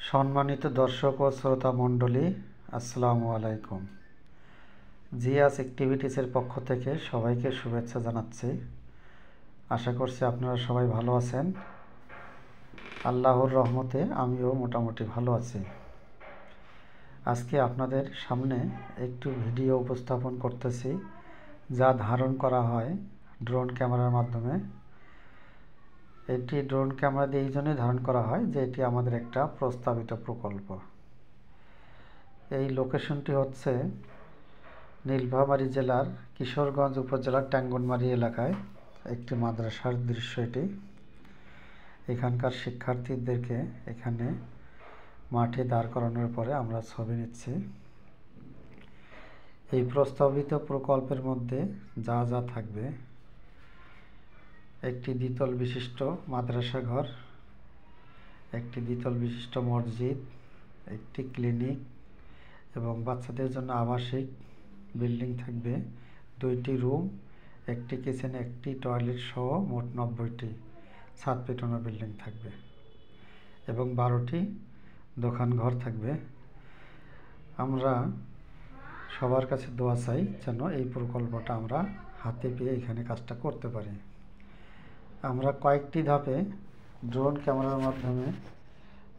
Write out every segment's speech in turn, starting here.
সম্মানিত দর্শক ও শ্রোতা মণ্ডলী, আসসালামু আলাইকুম। জিয়াস অ্যাক্টিভিটিসের পক্ষ থেকে সবাইকে শুভেচ্ছা জানাচ্ছি। আশা করছি আপনারা সবাই ভালো আছেন। আল্লাহর রহমতে আমিও মোটামুটি ভালো আছি। আজকে আপনাদের সামনে একটু ভিডিও উপস্থাপন করতেছি, যা ধারণ করা হয় ড্রোন ক্যামেরার মাধ্যমে। এটি ড্রোন ক্যামেরা দিয়ে এই জন্যই ধারণ করা হয় যে এটি আমাদের একটা প্রস্তাবিত প্রকল্প। এই লোকেশনটি হচ্ছে নীলফামারী জেলার কিশোরগঞ্জ উপজেলার টাঙ্গনমারী এলাকায় একটি মাদ্রাসার দৃশ্য এটি। এখানকার শিক্ষার্থীদেরকে এখানে মাঠে দাঁড় করানোর পরে আমরা ছবি নিচ্ছি। এই প্রস্তাবিত প্রকল্পের মধ্যে যা যা থাকবে: একটি দ্বিতল বিশিষ্ট মাদ্রাসা ঘর, একটি দ্বিতল বিশিষ্ট মসজিদ, একটি ক্লিনিক এবং বাচ্চাদের জন্য আবাসিক বিল্ডিং থাকবে, 2টি রুম, একটি কিচেন, একটি টয়লেট সহ মোট 90টি ছাদ পেটানো বিল্ডিং থাকবে এবং 12টি দোকান ঘর থাকবে। আমরা সবার কাছে দোয়া চাই যেন এই প্রকল্পটা আমরা হাতে পেয়ে এখানে কাজটা করতে পারি। আমরা কয়েকটি ধাপে ড্রোন ক্যামেরার মাধ্যমে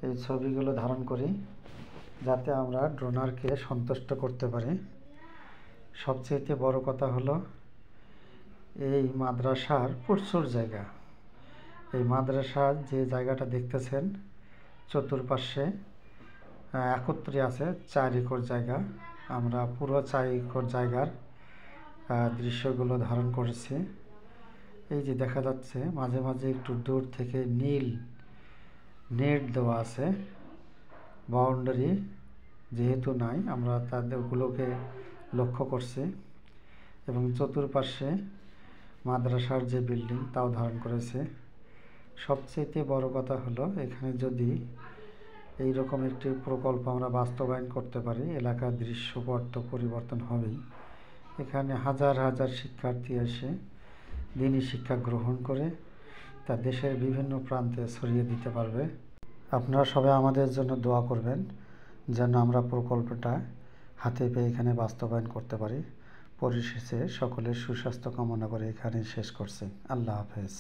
এই ছবিগুলো ধারণ করি যাতে আমরা ড্রোনারকে সন্তুষ্ট করতে পারি। সবচেয়ে বড় কথা হলো এই মাদ্রাসার প্রচুর জায়গা। এই মাদ্রাসার যে জায়গাটা দেখতেছেন চতুর্পাশে একত্রে আছে 4 একর জায়গা। আমরা পুরো 4 একর জায়গার দৃশ্যগুলো ধারণ করেছি। এই যে দেখা যাচ্ছে মাঝে মাঝে একটু দূর থেকে নীল নেট দেওয়া আছে, বাউন্ডারি যেহেতু নাই আমরা তাদেরগুলোকে লক্ষ্য করছি এবং চতুর্পাশে মাদ্রাসার যে বিল্ডিং তাও ধারণ করেছে। সবচেয়ে বড় কথা হলো এখানে যদি এই রকম একটি প্রকল্প আমরা বাস্তবায়ন করতে পারি, এলাকার দৃশ্যপট তো পরিবর্তন হবেই। এখানে হাজার হাজার শিক্ষার্থী এসে দিনী শিক্ষা গ্রহণ করে তা দেশের বিভিন্ন প্রান্তে ছড়িয়ে দিতে পারবে। আপনারা সবাই আমাদের জন্য দোয়া করবেন যেন আমরা প্রকল্পটা হাতে পেয়ে এখানে বাস্তবায়ন করতে পারি। পরিশেষে সকলের সুস্বাস্থ্য কামনা করে এখানেই শেষ করছি। আল্লাহ হাফেজ।